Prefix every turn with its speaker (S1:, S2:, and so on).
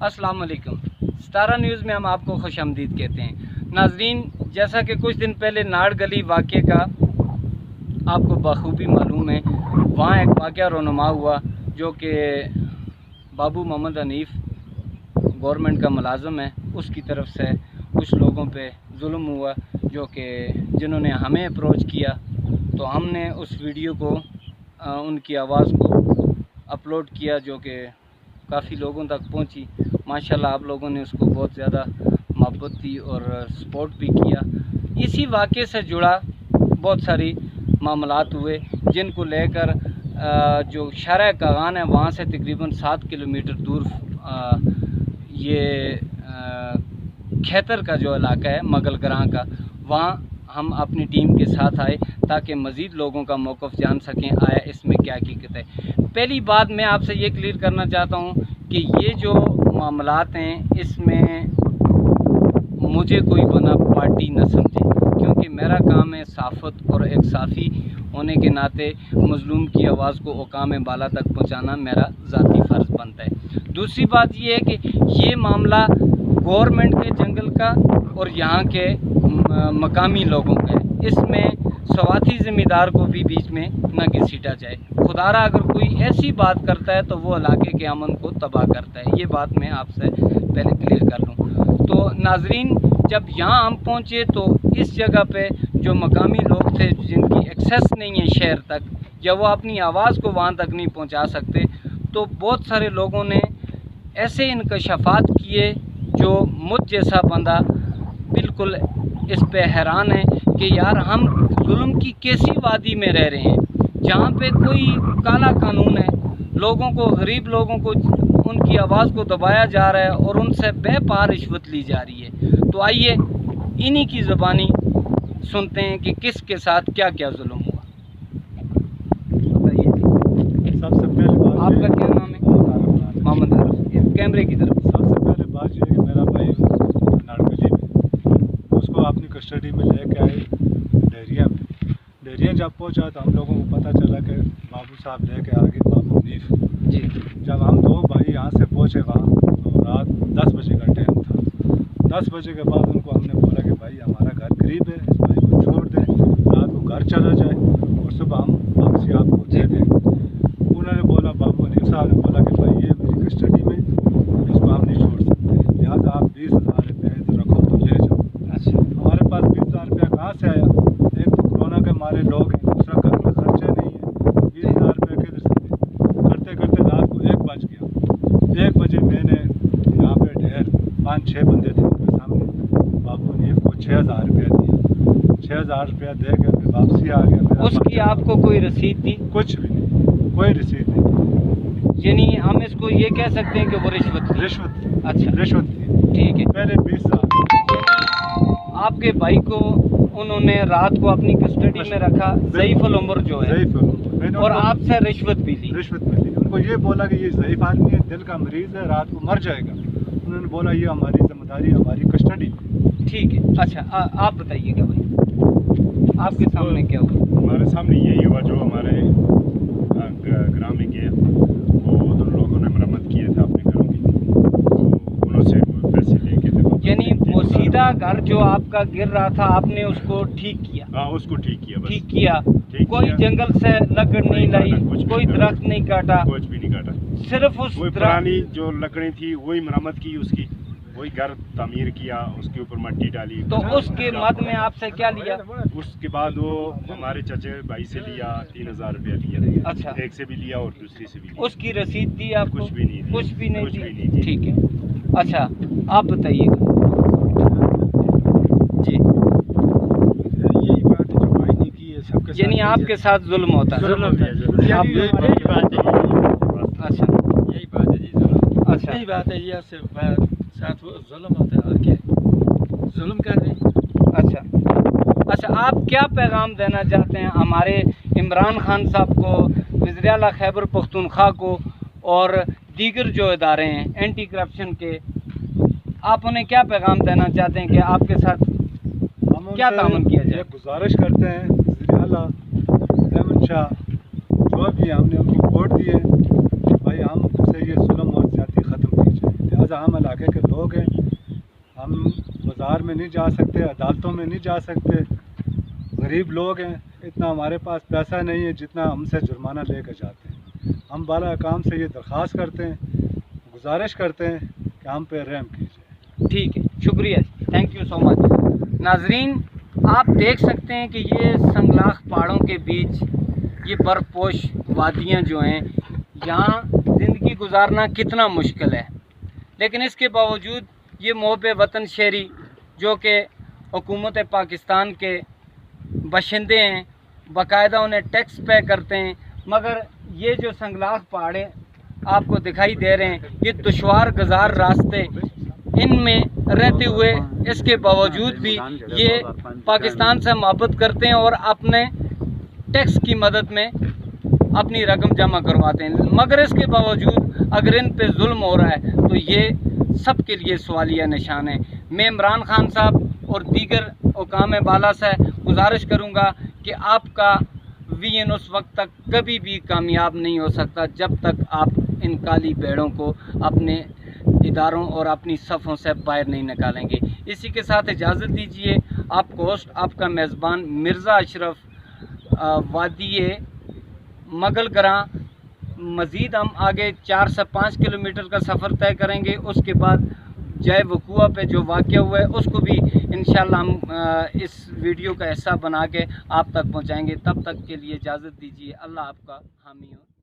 S1: अस्सलाम वालेकुम। स्टारा न्यूज़ में हम आपको खुश आमदीद कहते हैं। नाजरीन, जैसा कि कुछ दिन पहले नाड़ गली वाक़े का आपको बखूबी मालूम है, वहाँ एक वाक़या रोनुमा हुआ जो कि बाबू मोहम्मद हनीफ गवर्नमेंट का मुलाज़म है, उसकी तरफ से कुछ लोगों पे जुल्म हुआ जो कि जिन्होंने हमें अप्रोच किया, तो हमने उस वीडियो को उनकी आवाज़ को अपलोड किया जो कि काफ़ी लोगों तक पहुंची। माशाल्लाह आप लोगों ने उसको बहुत ज़्यादा मोहब्बत दी और सपोर्ट भी किया। इसी वाक़े से जुड़ा बहुत सारी मामलात हुए जिनको लेकर जो शारा कागान है वहाँ से तकरीबन 7 किलोमीटर दूर ये खैतर का जो इलाका है मगल ग्रां का, वहाँ हम अपनी टीम के साथ आए ताकि मज़ीद लोगों का मौक़िफ़ जान सकें आया इसमें क्या हकीकत है। पहली बात मैं आपसे ये क्लियर करना चाहता हूँ कि ये जो मामलात हैं इसमें मुझे कोई बना पार्टी न समझे, क्योंकि मेरा काम है साफ़त और एक साफ़ी होने के नाते मज़लूम की आवाज़ को औकाम बाला तक पहुँचाना मेरा ज़ाती फ़र्ज़ बनता है। दूसरी बात ये है कि ये मामला गवर्नमेंट के जंगल का और यहाँ के मकामी लोगों का है, इसमें स्वार्थी ज़िम्मेदार को भी बीच में न घसीटा जाए। खुदारा अगर कोई ऐसी बात करता है तो वो इलाके के अमन को तबाह करता है। ये बात मैं आपसे पहले क्लियर कर लूँ। तो नाजरीन, जब यहाँ हम पहुँचे तो इस जगह पे जो मकामी लोग थे जिनकी एक्सेस नहीं है शहर तक, या वो अपनी आवाज़ को वहाँ तक नहीं पहुँचा सकते, तो बहुत सारे लोगों ने ऐसे इंकशाफात किए जो मुझ जैसा बंदा बिल्कुल इस पे हैरान है कि यार हम जुल्म की कैसी वादी में रह रहे हैं जहाँ पे कोई काला कानून है, लोगों को, गरीब लोगों को उनकी आवाज़ को दबाया जा रहा है और उनसे बेपार रिश्वत ली जा रही है। तो आइए इन्हीं की ज़बानी सुनते हैं कि किसके साथ क्या क्या जुल्म हुआ। बताइए।
S2: सबसे पहले बात
S1: आपका क्या नाम है? मोहम्मद आरिफ। कैमरे की तरफ।
S2: सबसे पहले बात यह है कि मेरा भाई नाड़गली में, उसको अपनी कस्टडी में लेके आए डेरिया में। डेरिया जब पहुंचा तो हम लोगों को पता चला कि बाबू साहब लेके आ गए, बाबू हनीफ
S1: जी।
S2: जब हम दो भाई यहाँ से पहुँचे वहाँ तो रात 10 बजे का टाइम था। 10 बजे के बाद उनको हमने बोला कि भाई हमारा घर करीब है, इस भाई को छोड़ दें, रात को घर चला जाए और सुबह हम वापसी आपको दे दें। उन्होंने बोला, बाबू हनीफ साहब ने बोला कि भाई ये मेरी कस्टडी में, इसको हम नहीं छोड़ सकते, लिहाजा आप 20,000 रुपये इधर रखो तो ले जाओ।
S1: अच्छा।
S2: हमारे पास 20,000 रुपया कहाँ से आया? एक तो कोरोना के हमारे लोग हैं, दूसरा घर में खर्चा नहीं है, 20,000 रुपये किधर से दें? करते करते रात को 1 बज गया। 1 बजे मैंने यहाँ पे ढेर 5-6 बंदे थे उनके सामने, बाबू हनीफ को 6,000 रुपया दिया। 6,000 रुपया दे के मैं वापसी आ गया।
S1: उसकी आपको कोई रसीद थी?
S2: कुछ भी नहीं, कोई रसीद नहीं।
S1: यानी हम इसको ये कह सकते हैं कि वो रिश्वत थी?
S2: रिश्वत।
S1: अच्छा,
S2: रिश्वत थी।
S1: ठीक है।
S2: पहले 20,000।
S1: आपके भाई को उन्होंने रात को अपनी कस्टडी में रखा, ज़ईफ़ुल उम्र जो है, और आपसे रिश्वत भी ली?
S2: रिश्वत भी ली। उनको ये बोला कि ये ज़ईफ़ आदमी है, दिल का मरीज़ है, रात को मर जाएगा। उन्होंने बोला ये हमारी जिम्मेदारी, हमारी कस्टडी।
S1: ठीक है। अच्छा, आप बताइएगा भाई, आपके सामने क्या हुआ?
S3: हमारे सामने यही हुआ जो हमारे ग्राम में गया, वो उन लोगों ने मरम्मत किए थे अपने घरों की, तो उनसे वो पैसे लेके थे।
S1: यानी वो सीधा घर जो आपका गिर रहा था आपने उसको ठीक किया?
S3: हाँ, उसको ठीक किया। बस
S1: ठीक किया।
S3: ठीक
S1: कोई
S3: किया।
S1: जंगल से लकड़ नहीं लाई, कोई दरख्त नहीं काटा,
S3: कुछ भी नहीं काटा,
S1: सिर्फ उस
S3: वही पुरानी जो लकड़ी थी वही मरम्मत की, उसकी वही घर तामीर किया, उसके ऊपर मट्टी डाली।
S1: तो उसके मद में आपसे क्या लिया?
S3: उसके बाद वो हमारे चचे भाई से लिया 3,000 रुपया लिया।
S1: अच्छा।
S3: एक से भी लिया और दूसरी से भी लिया।
S1: उसकी रसीद दी आपको?
S3: कुछ भी नहीं दी।
S1: कुछ भी नहीं
S3: कुछ भी नहीं
S1: दी।
S3: दी।
S1: ठीक है। अच्छा, आप बताइएगा जी।
S2: यही बात है जो भाई ने की है सबके साथ।
S1: यानी आपके साथ जुल्म होता है?
S2: जुल्म होता है।
S1: आप-
S2: यही बात है।
S1: अच्छा,
S2: यही बात है जी, जुल्म।
S1: अच्छा।
S2: यही बात है, ये सिर्फ साथ वो जुल्म होता है और क्या है? जुल्म कर रहे हैं।
S1: अच्छा, आप क्या पैगाम देना चाहते हैं हमारे इमरान खान साहब को, वज़ीर आला खैबर पख्तूनख्वा को और दीगर जो इदारे हैं एंटी करप्शन के, आप उन्हें क्या पैगाम देना चाहते हैं कि आपके साथ
S2: हम
S1: क्या तामुन किया जाए?
S2: ये गुजारिश करते हैं वज़ीर आला अहमद शाह जो भी हमने उनको वोट दिए, भाई हमसे ये जुल्म और ज़्यादती ख़त्म की जाए। महज आम इलाके के लोग हैं। हम बाज़ार में नहीं जा सकते, अदालतों में नहीं जा सकते, गरीब लोग हैं, इतना हमारे पास पैसा नहीं है जितना हमसे जुर्माना लेकर जाते हैं। हम बाला अकाम से ये दरख्वास्त करते हैं, गुजारिश करते हैं कि हम पे रहम कीजिए।
S1: ठीक है, शुक्रिया, थैंक यू सो मच। नाजरीन, आप देख सकते हैं कि ये संगलाख पहाड़ों के बीच ये बर्फपोश वादियाँ जो हैं, यहाँ ज़िंदगी गुजारना कितना मुश्किल है, लेकिन इसके बावजूद ये मोहब्बे वतन शहरी जो कि हुकूमत पाकिस्तान के बशिंदे हैं, बाकायदा उन्हें टैक्स पे करते हैं, मगर ये जो संगलाख पहाड़े आपको दिखाई दे रहे हैं, ये दुश्वार गुजार रास्ते, इनमें रहते हुए इसके बावजूद भी ये पाकिस्तान से मोहब्बत करते हैं और अपने टैक्स की मदद में अपनी रकम जमा करवाते हैं। मगर इसके बावजूद अगर इन पे जुल्म हो रहा है तो ये सब के लिए सवालिया निशान है। मैं इमरान खान साहब और दीगर हुकाम बाला से गुजारिश करूँगा कि आपका वीएन उस वक्त तक कभी भी कामयाब नहीं हो सकता जब तक आप इन काली भेड़ों को अपने इदारों और अपनी सफ़ों से बाहर नहीं निकालेंगे। इसी के साथ इजाज़त दीजिए। आपको होस्ट आपका मेज़बान मिर्ज़ा अशरफ, वादी मगल ग्रां। मज़ीद हम आगे 4 से 5 किलोमीटर का सफ़र तय करेंगे, उसके बाद जय वकूआ पे जो वाक़या हुआ है उसको भी इंशाल्लाह हम इस वीडियो का हिस्सा बना के आप तक पहुंचाएंगे। तब तक के लिए इजाज़त दीजिए। अल्लाह आपका हामी हो।